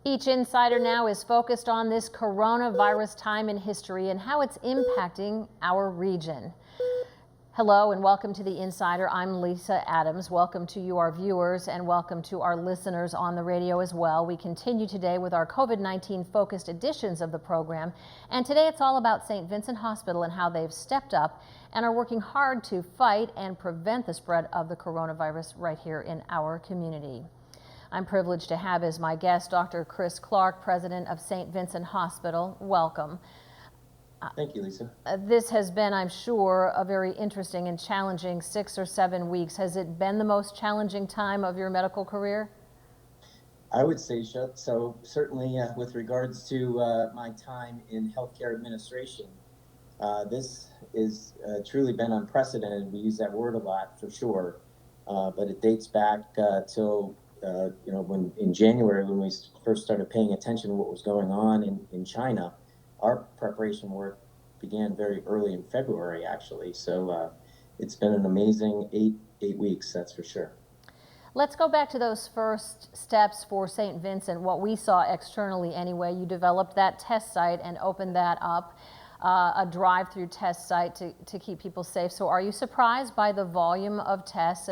Each Insider now is focused on this coronavirus time in history and how it's impacting our region. Hello and welcome to the Insider. I'm Lisa Adams. Welcome to you, our viewers, and welcome to our listeners on the radio as well. We continue today with our COVID-19 focused editions of the program, and today it's all about St. Vincent Hospital and how they've stepped up and are working hard to fight and prevent the spread of the coronavirus right here in our community. I'm privileged to have as my guest Dr. Chris Clark, president of St. Vincent Hospital. Welcome. Thank you, Lisa. This has been, I'm sure, a very interesting and challenging 6 or 7 weeks. Has it been the most challenging time of your medical career? I would say so. Certainly, with regards to my time in healthcare administration, this is truly been unprecedented. We use that word a lot for sure, but it dates back till when in January, when we first started paying attention to what was going on in China. Our preparation work began very early in February, actually. So it's been an amazing eight weeks, that's for sure. Let's go back to those first steps for St. Vincent, what we saw externally anyway. You developed that test site and opened that up, a drive-through test site to keep people safe. So are you surprised by the volume of tests,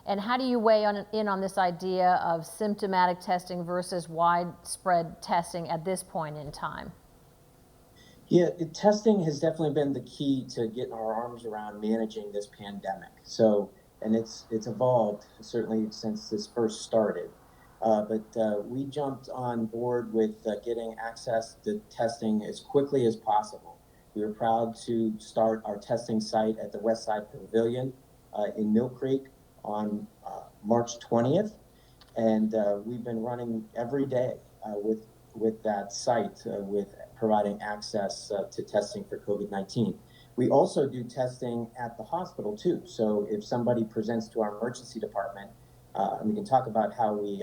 and how do you weigh in on this idea of symptomatic testing versus widespread testing at this point in time? Yeah, testing has definitely been the key to getting our arms around managing this pandemic. So, and it's evolved certainly since this first started. But we jumped on board with getting access to testing as quickly as possible. We were proud to start our testing site at the Westside Pavilion in Mill Creek on March 20th, and we've been running every day with that site with providing access to testing for COVID-19. We also do testing at the hospital too. So if somebody presents to our emergency department, we can talk about how we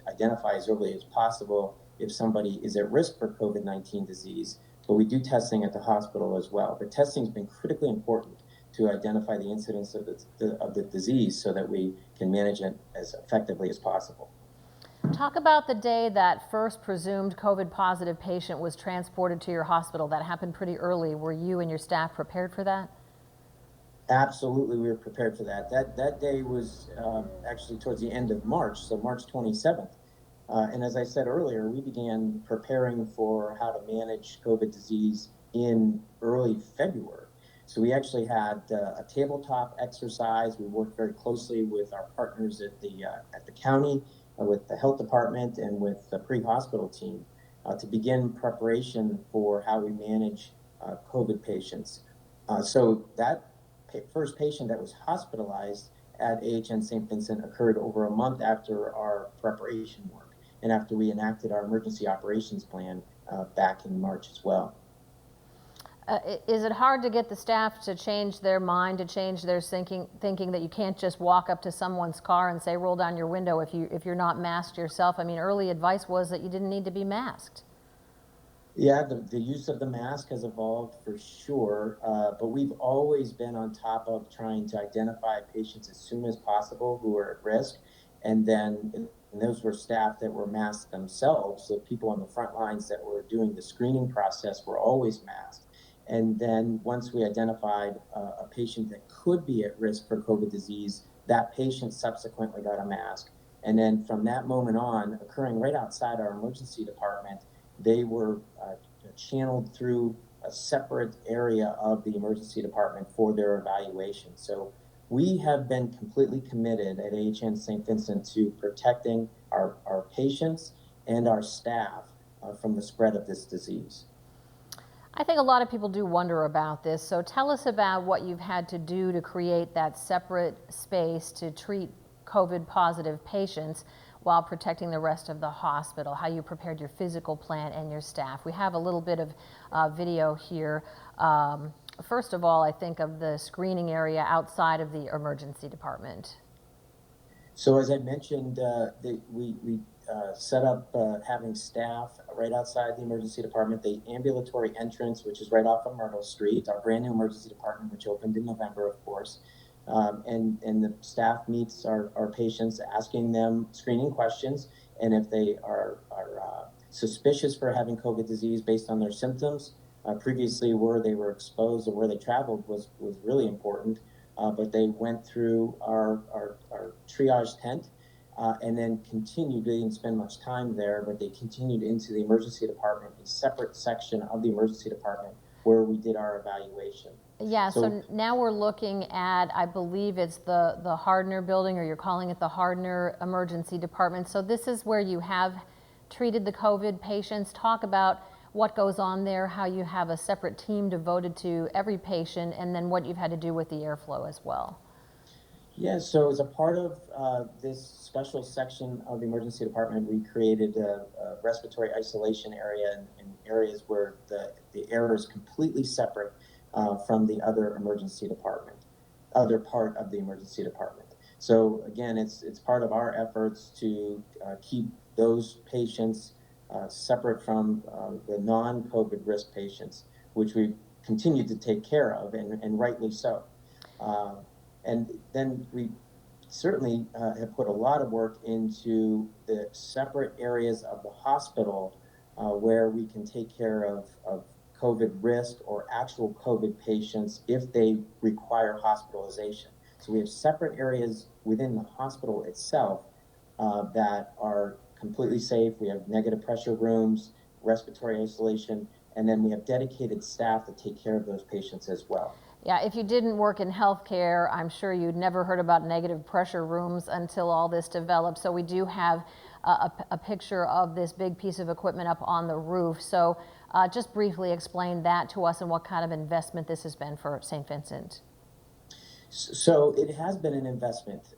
identify as early as possible if somebody is at risk for COVID-19 disease, but we do testing at the hospital as well. But testing has been critically important to identify the incidence of the disease so that we can manage it as effectively as possible. Talk about the day that first presumed COVID positive patient was transported to your hospital. That happened pretty early. Were you and your staff prepared for that? Absolutely, we were prepared for that. That day was actually towards the end of March, so March 27th. And as I said earlier, we began preparing for how to manage COVID disease in early February. So we actually had a tabletop exercise. We worked very closely with our partners at the county, with the health department, and with the pre-hospital team to begin preparation for how we manage COVID patients. So that first patient that was hospitalized at AHN St. Vincent occurred over a month after our preparation work and after we enacted our emergency operations plan back in March as well. Is it hard to get the staff to change their mind, to change their thinking that you can't just walk up to someone's car and say, roll down your window if you're not masked yourself? I mean, early advice was that you didn't need to be masked. Yeah, the use of the mask has evolved for sure, but we've always been on top of trying to identify patients as soon as possible who are at risk, and those were staff that were masked themselves. The people on the front lines that were doing the screening process were always masked. And then once we identified a patient that could be at risk for COVID disease, that patient subsequently got a mask. And then from that moment on, occurring right outside our emergency department, they were channeled through a separate area of the emergency department for their evaluation. So we have been completely committed at AHN St. Vincent to protecting our patients and our staff from the spread of this disease. I think a lot of people do wonder about this. So tell us about what you've had to do to create that separate space to treat COVID positive patients while protecting the rest of the hospital, how you prepared your physical plan and your staff. We have a little bit of video here. First of all, I think of the screening area outside of the emergency department. So as I mentioned, we set up having staff right outside the emergency department, the ambulatory entrance, which is right off of Myrtle Street, our brand new emergency department, which opened in November, of course. And the staff meets our patients, asking them screening questions, and if they are suspicious for having COVID disease based on their symptoms. Previously, where they were exposed or where they traveled was really important, but they went through our triage tent and then continued. They didn't spend much time there, but they continued into the emergency department, a separate section of the emergency department where we did our evaluation. Yeah, so now we're looking at, I believe it's the Hardner building, or you're calling it the Hardner Emergency Department. So this is where you have treated the COVID patients. Talk about what goes on there, how you have a separate team devoted to every patient, and then what you've had to do with the airflow as well. Yeah, so as a part of this special section of the emergency department, we created a respiratory isolation area in areas where the air is completely separate from the other part of the emergency department. So again, it's part of our efforts to keep those patients separate from the non-COVID risk patients, which we've continued to take care of, and rightly so. And then we certainly have put a lot of work into the separate areas of the hospital where we can take care of COVID risk or actual COVID patients if they require hospitalization. So we have separate areas within the hospital itself that are completely safe. We have negative pressure rooms, respiratory isolation, and then we have dedicated staff to take care of those patients as well. Yeah, if you didn't work in healthcare, I'm sure you'd never heard about negative pressure rooms until all this developed. So we do have a picture of this big piece of equipment up on the roof. So just briefly explain that to us and what kind of investment this has been for St. Vincent. So it has been an investment.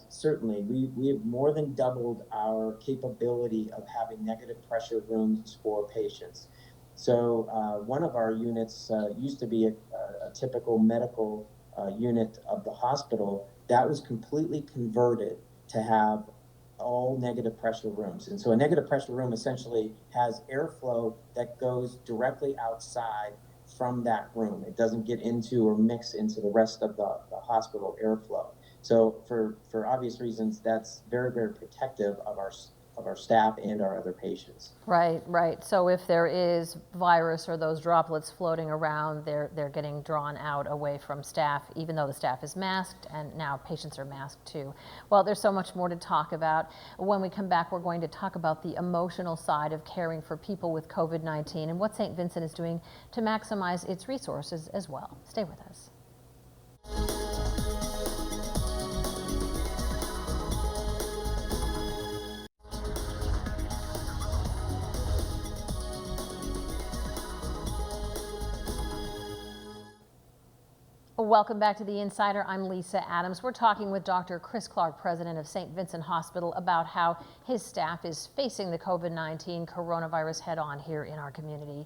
Certainly, we have more than doubled our capability of having negative pressure rooms for patients. So one of our units used to be a typical medical unit of the hospital. That was completely converted to have all negative pressure rooms. And so a negative pressure room essentially has airflow that goes directly outside from that room. It doesn't get into or mix into the rest of the hospital airflow. So for obvious reasons, that's very, very protective of our staff and our other patients. Right, right. So if there is virus or those droplets floating around, they're getting drawn out away from staff, even though the staff is masked, and now patients are masked too. Well, there's so much more to talk about. When we come back, we're going to talk about the emotional side of caring for people with COVID-19 and what St. Vincent is doing to maximize its resources as well. Stay with us. Welcome back to The Insider. I'm Lisa Adams. We're talking with Dr. Chris Clark, president of St. Vincent Hospital, about how his staff is facing the COVID-19 coronavirus head on here in our community.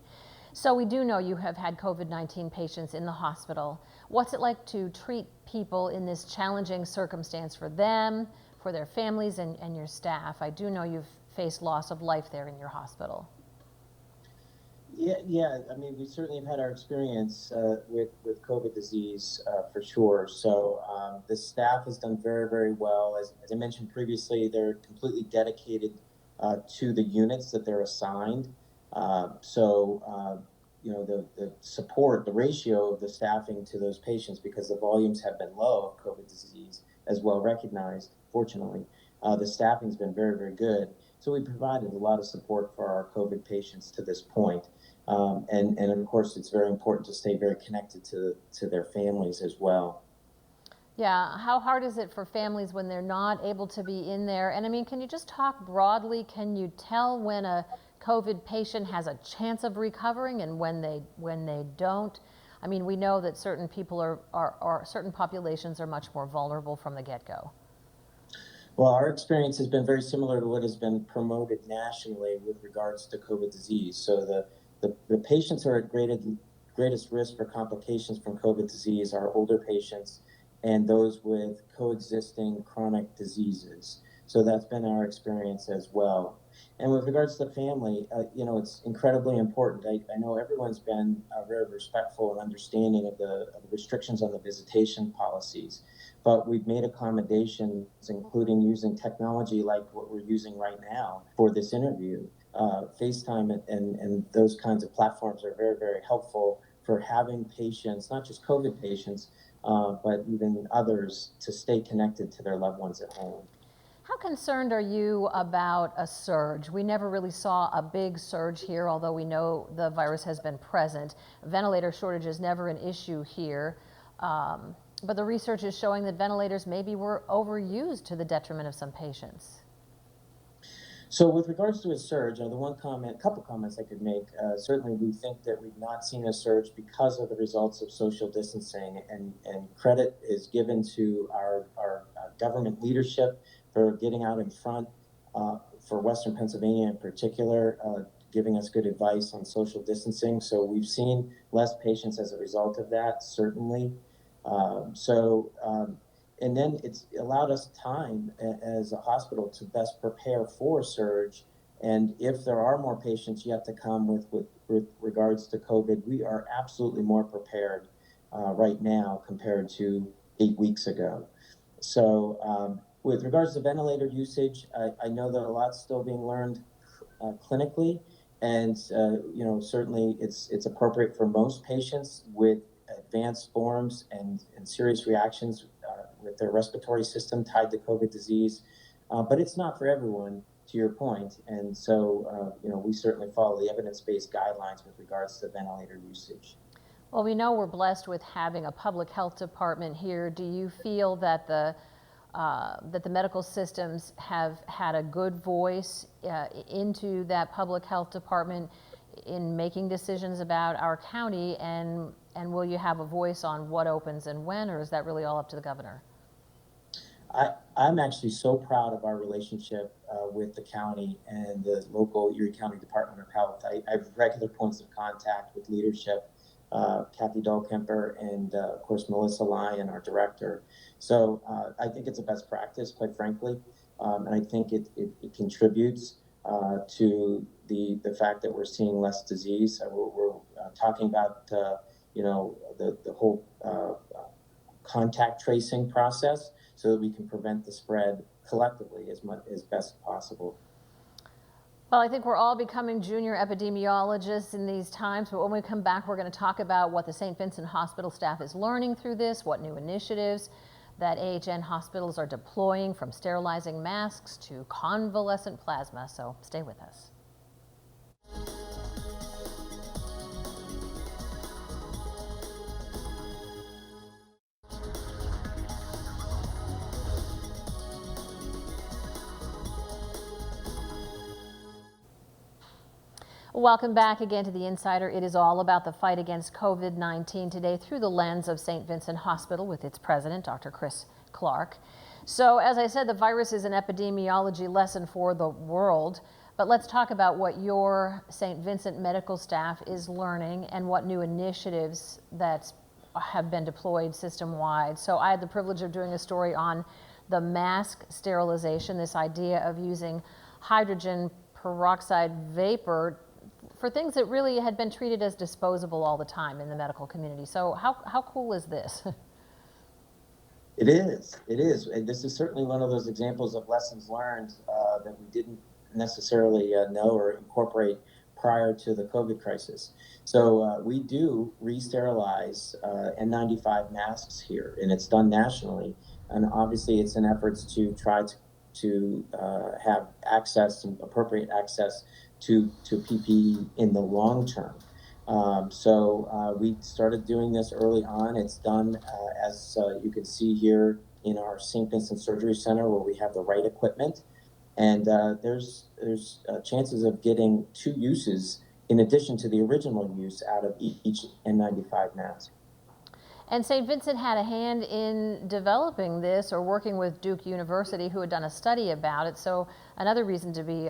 So we do know you have had COVID-19 patients in the hospital. What's it like to treat people in this challenging circumstance for them, for their families, and your staff? I do know you've faced loss of life there in your hospital. Yeah. I mean, we certainly have had our experience with COVID disease for sure. So the staff has done very, very well. As I mentioned previously, they're completely dedicated to the units that they're assigned. You know, the support, the ratio of the staffing to those patients, because the volumes have been low of COVID disease, as well recognized, fortunately, the staffing's been very, very good. So we provided a lot of support for our COVID patients to this point. And of course, it's very important to stay very connected to their families as well. Yeah, how hard is it for families when they're not able to be in there? And I mean, can you just talk broadly? Can you tell when a COVID patient has a chance of recovering and when they don't? I mean, we know that certain people certain populations are much more vulnerable from the get-go. Well, our experience has been very similar to what has been promoted nationally with regards to COVID disease. So the patients who are at greatest risk for complications from COVID disease are older patients and those with coexisting chronic diseases. So that's been our experience as well. And with regards to the family, you know, it's incredibly important. I know everyone's been very respectful and understanding of the restrictions on the visitation policies, but we've made accommodations, including using technology like what we're using right now for this interview, FaceTime and those kinds of platforms are very, very helpful for having patients, not just COVID patients, but even others, to stay connected to their loved ones at home. How concerned are you about a surge? We never really saw a big surge here, although we know the virus has been present. Ventilator shortage is never an issue here, but the research is showing that ventilators maybe were overused to the detriment of some patients. So with regards to a surge, the one comment, couple comments I could make, certainly we think that we've not seen a surge because of the results of social distancing, and credit is given to our government leadership for getting out in front, for Western Pennsylvania in particular, giving us good advice on social distancing. So we've seen less patients as a result of that, certainly. And then it's allowed us time as a hospital to best prepare for a surge. And if there are more patients yet to come with regards to COVID, we are absolutely more prepared right now compared to 8 weeks ago. So with regards to ventilator usage, I know that a lot's still being learned clinically, and certainly it's appropriate for most patients with advanced forms and serious reactions with their respiratory system tied to COVID disease, but it's not for everyone, to your point. And so, we certainly follow the evidence-based guidelines with regards to ventilator usage. Well, we know we're blessed with having a public health department here. Do you feel that the medical systems have had a good voice into that public health department in making decisions about our county, and will you have a voice on what opens and when, or is that really all up to the governor? I'm actually so proud of our relationship with the county and the local Erie County Department of Health. I have regular points of contact with leadership, Kathy Dahlkemper, and of course Melissa Lyon, our director. So I think it's a best practice, quite frankly, and I think it contributes to the fact that we're seeing less disease. We're talking about the whole contact tracing process, so that we can prevent the spread collectively as best possible. Well, I think we're all becoming junior epidemiologists in these times, but when we come back, we're going to talk about what the St. Vincent Hospital staff is learning through this, what new initiatives that AHN hospitals are deploying, from sterilizing masks to convalescent plasma. So stay with us. Welcome back again to The Insider. It is all about the fight against COVID-19 today through the lens of St. Vincent Hospital with its president, Dr. Chris Clark. So as I said, the virus is an epidemiology lesson for the world, but let's talk about what your St. Vincent medical staff is learning and what new initiatives that have been deployed system-wide. So I had the privilege of doing a story on the mask sterilization, this idea of using hydrogen peroxide vapor for things that really had been treated as disposable all the time in the medical community. So how cool is this? It is. And this is certainly one of those examples of lessons learned that we didn't necessarily know or incorporate prior to the COVID crisis. So we do re-sterilize N95 masks here, and it's done nationally. And obviously it's in efforts to try to have access, and appropriate access to PPE in the long term. So we started doing this early on. It's done, as you can see here, in our St. Vincent Surgery Center, where we have the right equipment. And there's chances of getting 2 uses in addition to the original use out of each N95 mask. And St. Vincent had a hand in developing this, or working with Duke University, who had done a study about it. So another reason to be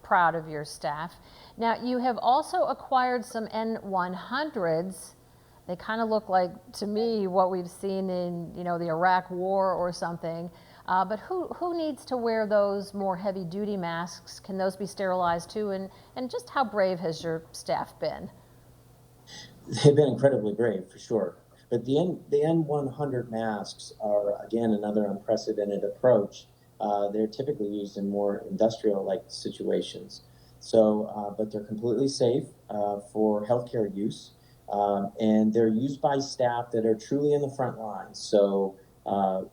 proud of your staff. Now, you have also acquired some N100s. They kind of look like, to me, what we've seen in the Iraq War or something. But who needs to wear those more heavy-duty masks? Can those be sterilized too? And just how brave has your staff been? They've been incredibly brave, for sure. But the N100 masks are, again, another unprecedented approach. They're typically used in more industrial-like situations. But they're completely safe for healthcare use. And they're used by staff that are truly in the front lines. So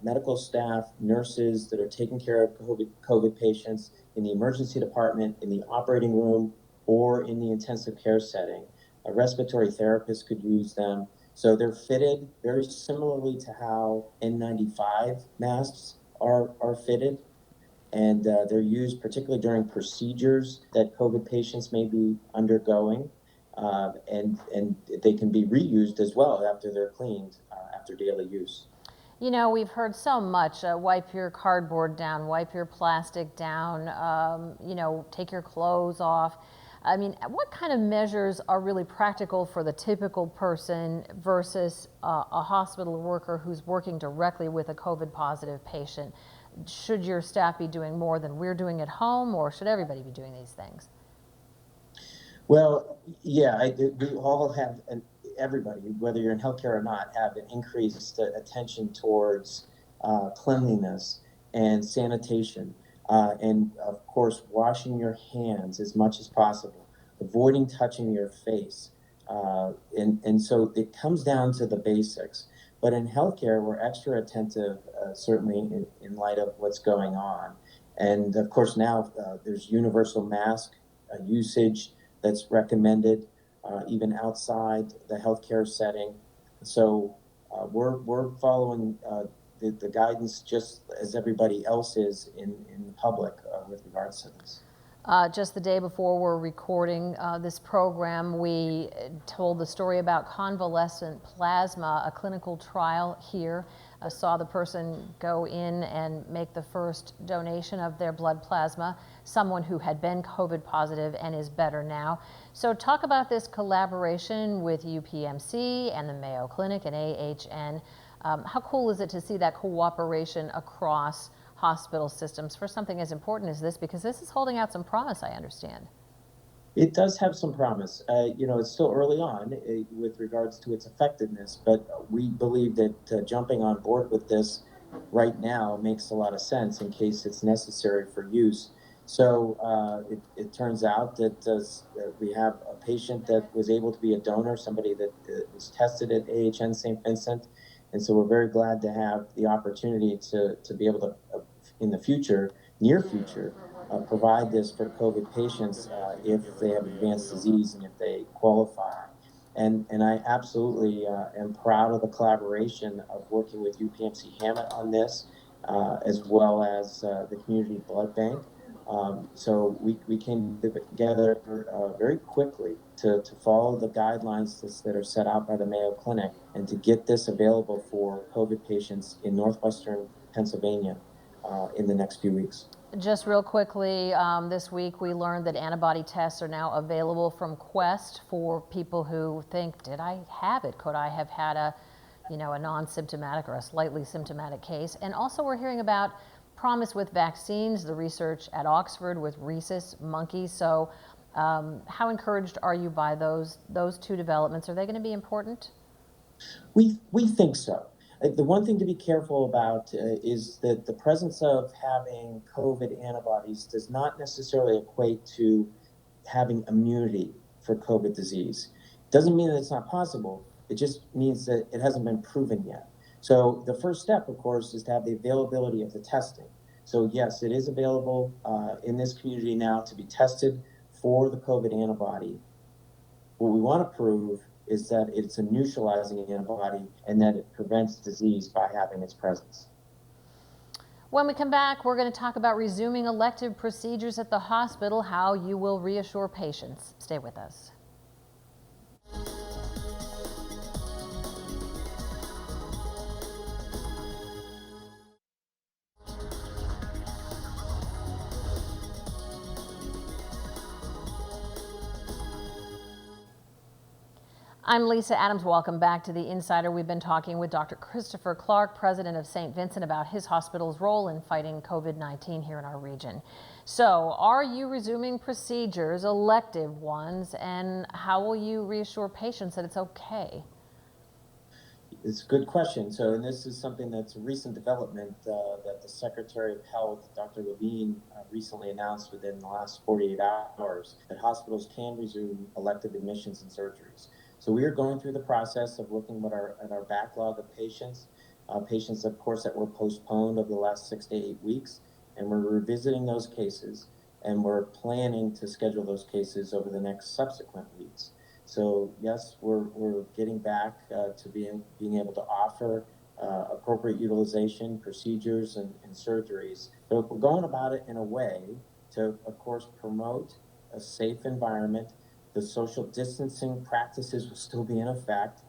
medical staff, nurses that are taking care of COVID patients in the emergency department, in the operating room, or in the intensive care setting. A respiratory therapist could use them. So they're fitted very similarly to how N95 masks are fitted. And they're used particularly during procedures that COVID patients may be undergoing. And they can be reused as well after they're cleaned after daily use. You know, we've heard so much, wipe your cardboard down, wipe your plastic down, you know, take your clothes off. I mean, what kind of measures are really practical for the typical person versus a hospital worker who's working directly with a COVID positive patient? Should your staff be doing more than we're doing at home, or should everybody be doing these things? Well, yeah, we all have, everybody, whether you're in healthcare or not, have an increased attention towards cleanliness and sanitation. And of course, washing your hands as much as possible, avoiding touching your face. And so it comes down to the basics. But in healthcare, we're extra attentive, certainly in light of what's going on. And of course, now there's universal mask usage that's recommended, even outside the healthcare setting. So we're following the guidance just as everybody else is in the public with regards to this. Just the day before we're recording this program, we told the story about convalescent plasma, a clinical trial here. Saw the person go in and make the first donation of their blood plasma, someone who had been COVID positive and is better now. So talk about this collaboration with UPMC and the Mayo Clinic and AHN. How cool is it to see that cooperation across hospital systems for something as important as this, because this is holding out some promise, I understand. It does have some promise. You know, it's still early on with regards to its effectiveness, but we believe that jumping on board with this right now makes a lot of sense in case it's necessary for use. So it turns out that we have a patient that was able to be a donor, somebody that was tested at AHN St. Vincent. And so we're very glad to have the opportunity to be able to, in the future, near future, provide this for COVID patients if they have advanced disease and if they qualify. And I absolutely am proud of the collaboration of working with UPMC Hammett on this, as well as the Community Blood Bank. So we came together very quickly to follow the guidelines that are set out by the Mayo Clinic and to get this available for COVID patients in northwestern Pennsylvania in the next few weeks. Just real quickly, this week we learned that antibody tests are now available from Quest for people who think, did I have it? Could I have had a non-symptomatic or a slightly symptomatic case? And also we're hearing about promise with vaccines, the research at Oxford with rhesus monkeys. So how encouraged are you by those two developments? Are they going to be important? We think so. The one thing to be careful about is that the presence of having COVID antibodies does not necessarily equate to having immunity for COVID disease. It doesn't mean that it's not possible. It just means that it hasn't been proven yet. So the first step, of course, is to have the availability of the testing. So yes, it is available in this community now to be tested for the COVID antibody. What we want to prove is that it's a neutralizing antibody and that it prevents disease by having its presence. When we come back, we're going to talk about resuming elective procedures at the hospital, how you will reassure patients. Stay with us. I'm Lisa Adams. Welcome back to The Insider. We've been talking with Dr. Christopher Clark, president of St. Vincent, about his hospital's role in fighting COVID-19 here in our region. So, are you resuming procedures, elective ones, and how will you reassure patients that it's okay? It's a good question. So, and this is something that's a recent development that the Secretary of Health, Dr. Levine, recently announced within the last 48 hours that hospitals can resume elective admissions and surgeries. So we are going through the process of looking at our backlog of patients, patients, of course, that were postponed over the last 6 to 8 weeks, and we're revisiting those cases, and we're planning to schedule those cases over the next subsequent weeks. So yes, we're getting back to being able to offer appropriate utilization, procedures, and surgeries. But we're going about it in a way to, of course, promote a safe environment. The social distancing practices will still be in effect.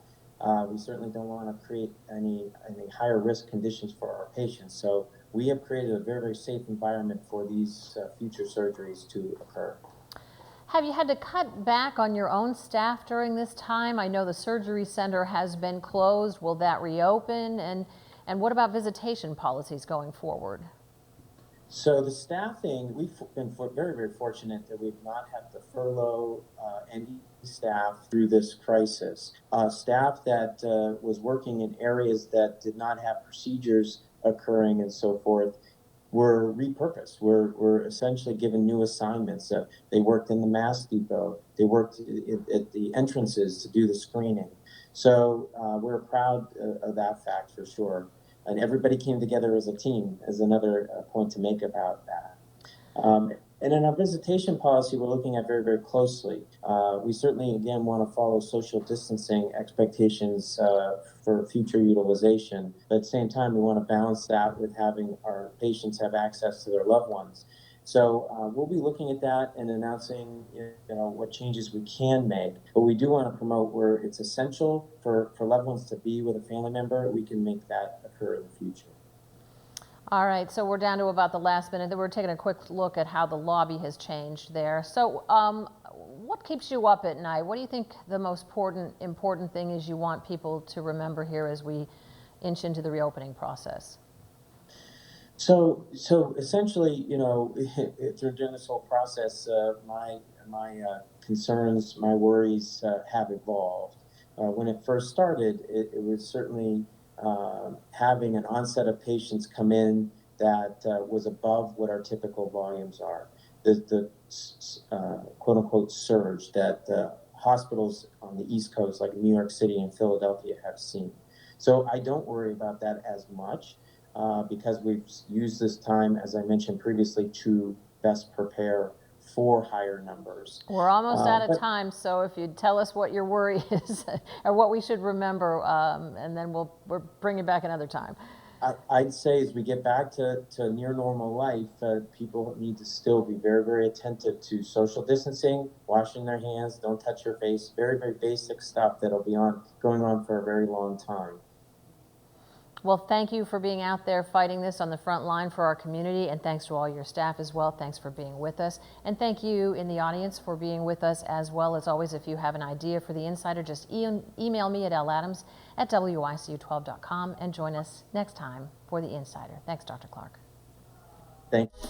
We certainly don't want to create any higher risk conditions for our patients. So we have created a very, very safe environment for these future surgeries to occur. Have you had to cut back on your own staff during this time? I know the surgery center has been closed. Will that reopen? And what about visitation policies going forward? So the staffing, we've been very, very fortunate that we've not had to furlough any staff through this crisis. Staff that was working in areas that did not have procedures occurring and so forth were repurposed. We're essentially given new assignments. They worked in the Mass Depot. They worked at the entrances to do the screening. So we're proud of that fact for sure. And everybody came together as a team, as another point to make about that. And in our visitation policy, we're looking at very, very closely. We certainly, again, want to follow social distancing expectations for future utilization. But at the same time, we want to balance that with having our patients have access to their loved ones. So we'll be looking at that and announcing, what changes we can make. But we do want to promote where it's essential for loved ones to be with a family member. We can make that occur in the future. All right, so we're down to about the last minute. We're taking a quick look at how the lobby has changed there. So what keeps you up at night? What do you think the most important thing is you want people to remember here as we inch into the reopening process? So essentially, during this whole process, my concerns, my worries have evolved. When it first started, it was certainly having an onset of patients come in that was above what our typical volumes are. The quote unquote surge that hospitals on the East Coast, like New York City and Philadelphia, have seen. So I don't worry about that as much. Because we've used this time, as I mentioned previously, to best prepare for higher numbers. We're almost out of time, so if you'd tell us what your worry is or what we should remember, and then we'll bring it back another time. I'd say as we get back to near normal life, people need to still be very, very attentive to social distancing, washing their hands, don't touch your face, very, very basic stuff that'll be going on for a very long time. Well, thank you for being out there fighting this on the front line for our community, and thanks to all your staff as well. Thanks for being with us. And thank you in the audience for being with us as well. As always, if you have an idea for The Insider, just email me at ladams@wicu12.com and join us next time for The Insider. Thanks, Dr. Clark. Thank you.